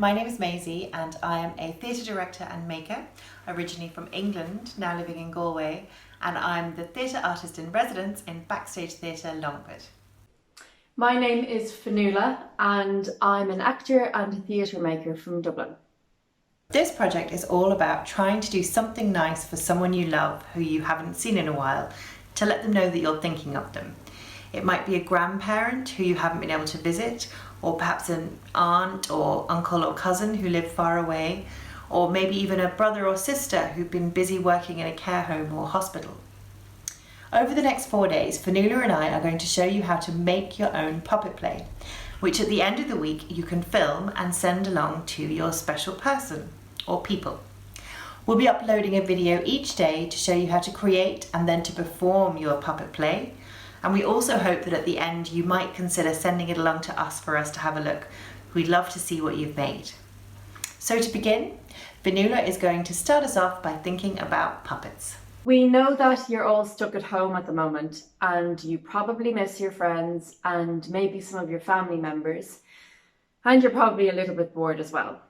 My name is Maisie and I am a theatre director and maker, originally from England, now living in Galway, and I'm the theatre artist in residence in Backstage Theatre Longford. My name is Fionnuala and I'm an actor and a theatre maker from Dublin. This project is all about trying to do something nice for someone you love who you haven't seen in a while, to let them know that you're thinking of them. It might be a grandparent who you haven't been able to visit, or perhaps an aunt or uncle or cousin who live far away, or maybe even a brother or sister who've been busy working in a care home or hospital. Over the next 4 days, Fionnuala and I are going to show you how to make your own puppet play, which at the end of the week you can film and send along to your special person or people. We'll be uploading a video each day to show you how to create and then to perform your puppet play. And we also hope that at the end you might consider sending it along to us for us to have a look. We'd love to see what you've made. So to begin, Fionnuala is going to start us off by thinking about puppets. We know that you're all stuck at home at the moment and you probably miss your friends and maybe some of your family members, and you're probably a little bit bored as well.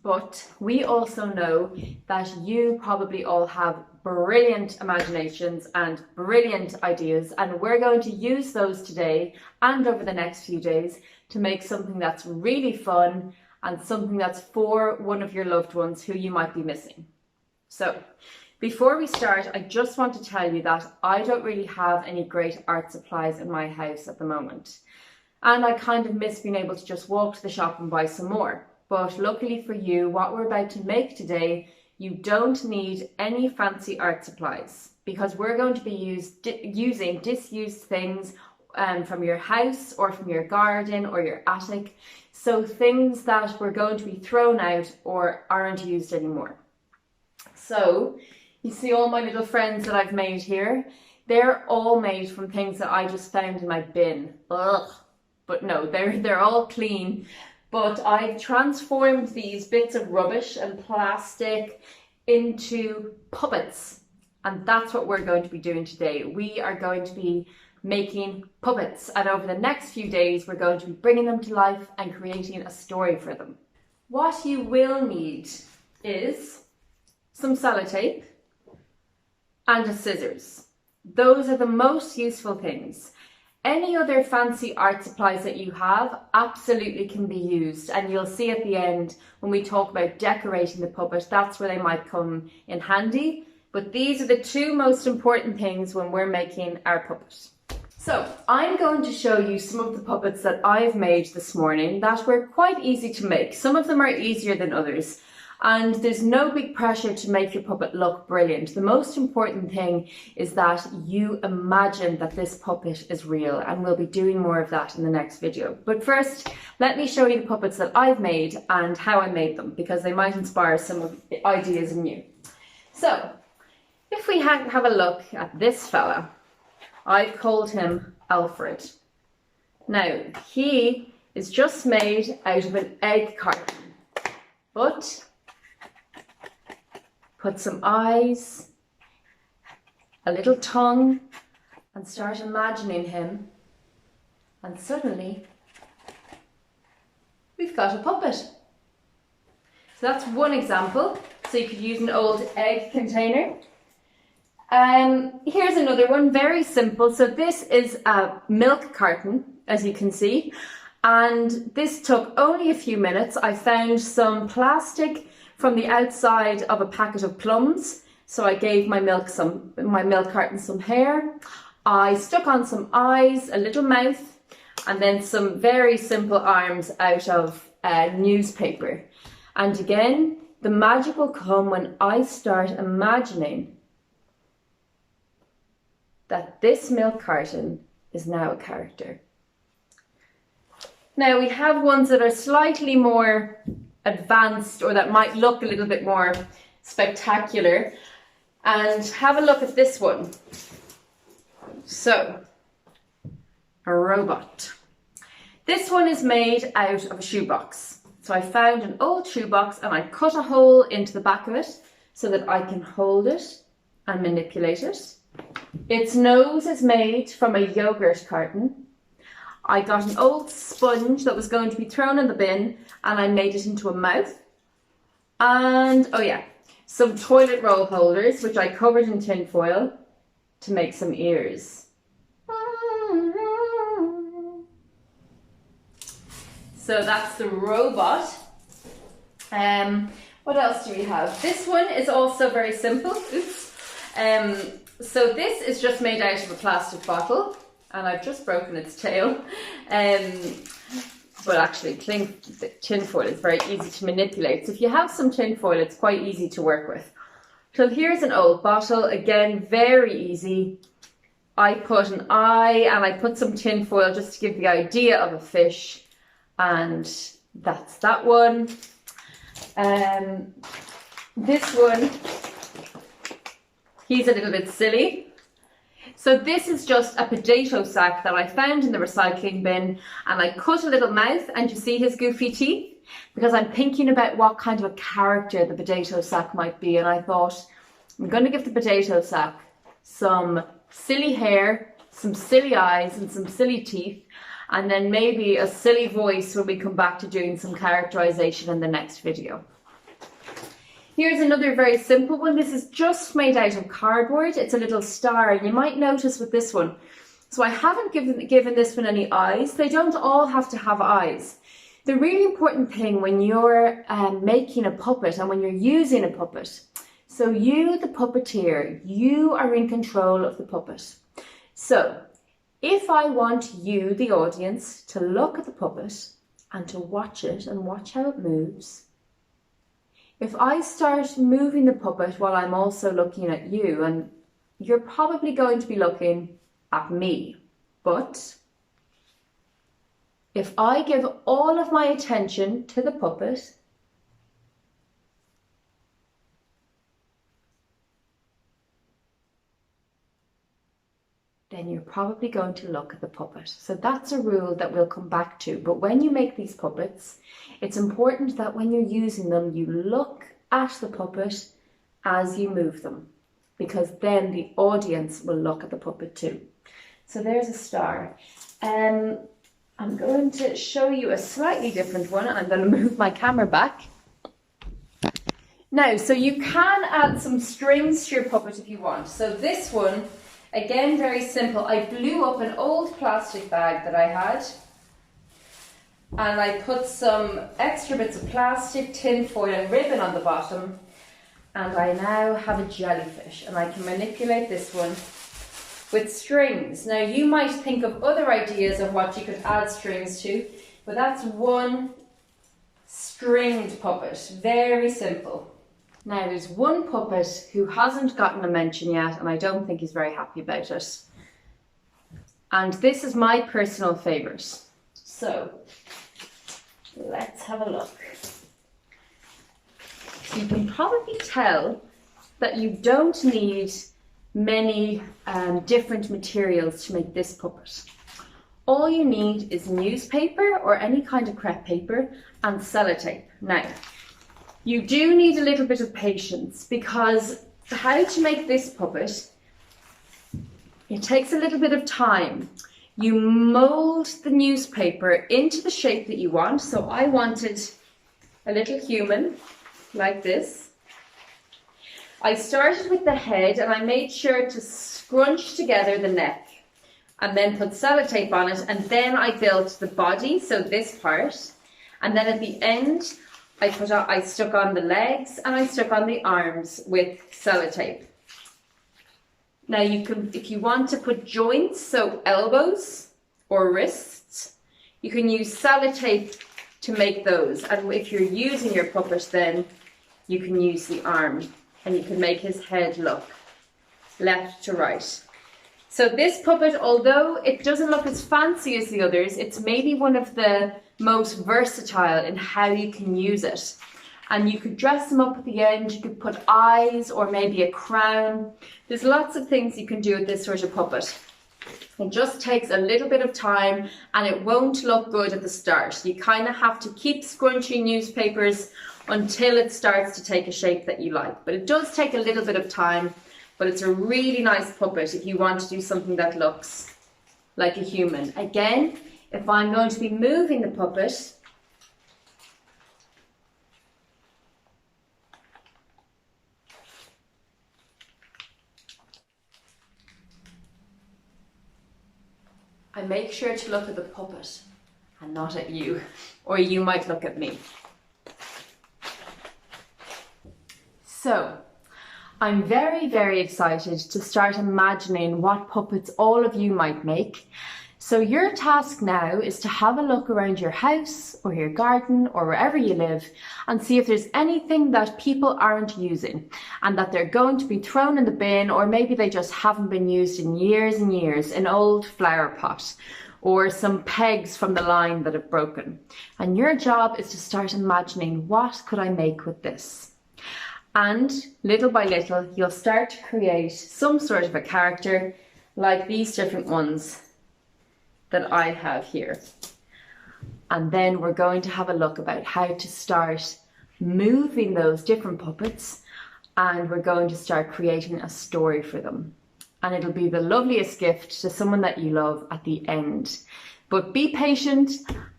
But we also know that you probably all have brilliant imaginations and brilliant ideas, and we're going to use those today and over the next few days to make something that's really fun and something that's for one of your loved ones who you might be missing. So before we start, I just want to tell you that I don't really have any great art supplies in my house at the moment, and I kind of miss being able to just walk to the shop and buy some more. But luckily for you, what we're about to make today, you don't need any fancy art supplies, because we're going to be using disused things from your house or from your garden or your attic. So things that were going to be thrown out or aren't used anymore. So you see all my little friends that I've made here? They're all made from things that I just found in my bin. Ugh. But no, they're all clean. But I've transformed these bits of rubbish and plastic into puppets. And that's what we're going to be doing today. We are going to be making puppets. And over the next few days, we're going to be bringing them to life and creating a story for them. What you will need is some sellotape and a scissors. Those are the most useful things. Any other fancy art supplies that you have absolutely can be used, and you'll see at the end when we talk about decorating the puppet, that's where they might come in handy. But these are the two most important things when we're making our puppet. So I'm going to show you some of the puppets that I've made this morning that were quite easy to make. Some of them are easier than others. And there's no big pressure to make your puppet look brilliant. The most important thing is that you imagine that this puppet is real, and we'll be doing more of that in the next video. But first, let me show you the puppets that I've made and how I made them, because they might inspire some of the ideas in you. So, if we have a look at this fella, I've called him Alfred. Now, he is just made out of an egg carton, but put some eyes, a little tongue, and start imagining him, and suddenly we've got a puppet. So that's one example. So you could use an old egg container. Here's another one, very simple. So this is a milk carton, as you can see, and this took only a few minutes. I found some plastic from the outside of a packet of plums, so I gave my milk carton some hair. I stuck on some eyes, a little mouth, and then some very simple arms out of newspaper. And again, the magic will come when I start imagining that this milk carton is now a character. Now we have ones that are slightly more advanced, or that might look a little bit more spectacular, and have a look at this one. So, a robot. This one is made out of a shoebox. So I found an old shoebox and I cut a hole into the back of it so that I can hold it and manipulate it. Its nose is made from a yogurt carton. I got an old sponge that was going to be thrown in the bin and I made it into a mouth. And, oh yeah, some toilet roll holders, which I covered in tin foil to make some ears. So that's the robot. What else do we have? This one is also very simple. Oops. So this is just made out of a plastic bottle, and I've just broken its tail. But actually, tin foil is very easy to manipulate. So if you have some tin foil, it's quite easy to work with. So here's an old bottle. Again, very easy. I put an eye and I put some tin foil just to give the idea of a fish. And that's that one. This one, he's a little bit silly. So this is just a potato sack that I found in the recycling bin, and I cut a little mouth, and you see his goofy teeth, because I'm thinking about what kind of a character the potato sack might be, and I thought I'm going to give the potato sack some silly hair, some silly eyes and some silly teeth, and then maybe a silly voice when we come back to doing some characterization in the next video. Here's another very simple one. This is just made out of cardboard. It's a little star, and you might notice with this one. So I haven't given this one any eyes. They don't all have to have eyes. The really important thing when you're making a puppet and when you're using a puppet, so you, the puppeteer, you are in control of the puppet. So if I want you, the audience, to look at the puppet and to watch it and watch how it moves, if I start moving the puppet while I'm also looking at you, and you're probably going to be looking at me, but if I give all of my attention to the puppet, then you're probably going to look at the puppet. So that's a rule that we'll come back to. But when you make these puppets, it's important that when you're using them, you look at the puppet as you move them, because then the audience will look at the puppet too. So there's a star. I'm going to show you a slightly different one, and I'm going to move my camera back. Now, so you can add some strings to your puppet if you want. So this one, again, very simple. I blew up an old plastic bag that I had, and I put some extra bits of plastic, tin foil and ribbon on the bottom, and I now have a jellyfish, and I can manipulate this one with strings. Now you might think of other ideas of what you could add strings to, but that's one stringed puppet. Very simple. Now there's one puppet who hasn't gotten a mention yet, and I don't think he's very happy about it. And this is my personal favourite. So let's have a look. So you can probably tell that you don't need many different materials to make this puppet. All you need is newspaper or any kind of crepe paper and sellotape. Now, you do need a little bit of patience, because how to make this puppet, it takes a little bit of time. You mold the newspaper into the shape that you want. So I wanted a little human like this. I started with the head, and I made sure to scrunch together the neck and then put sellotape on it, and then I built the body, so this part, and then at the end I stuck on the legs and I stuck on the arms with sellotape. Now you can, if you want to put joints, so elbows or wrists, you can use sellotape to make those. And if you're using your puppet, then you can use the arm, and you can make his head look left to right. So this puppet, although it doesn't look as fancy as the others, it's maybe one of the most versatile in how you can use it. And you could dress them up at the end, you could put eyes or maybe a crown. There's lots of things you can do with this sort of puppet. It just takes a little bit of time, and it won't look good at the start. You kind of have to keep scrunching newspapers until it starts to take a shape that you like. But it does take a little bit of time, but it's a really nice puppet if you want to do something that looks like a human. Again, if I'm going to be moving the puppet, I make sure to look at the puppet and not at you, or you might look at me. So, I'm very, very excited to start imagining what puppets all of you might make. So your task now is to have a look around your house or your garden or wherever you live and see if there's anything that people aren't using and that they're going to be thrown in the bin, or maybe they just haven't been used in years and years, an old flower pot or some pegs from the line that have broken. And your job is to start imagining, what could I make with this? And little by little, you'll start to create some sort of a character like these different ones that I have here. And then we're going to have a look about how to start moving those different puppets, and we're going to start creating a story for them. And it'll be the loveliest gift to someone that you love at the end. But be patient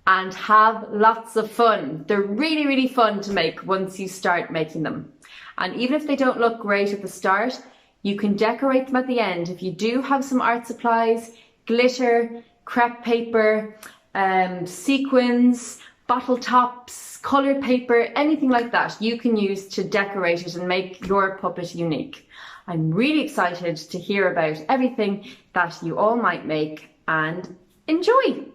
and have lots of fun. They're really, really fun to make once you start making them. And even if they don't look great at the start, you can decorate them at the end. If you do have some art supplies, glitter, crepe paper, sequins, bottle tops, coloured paper, anything like that, you can use to decorate it and make your puppet unique. I'm really excited to hear about everything that you all might make, and enjoy!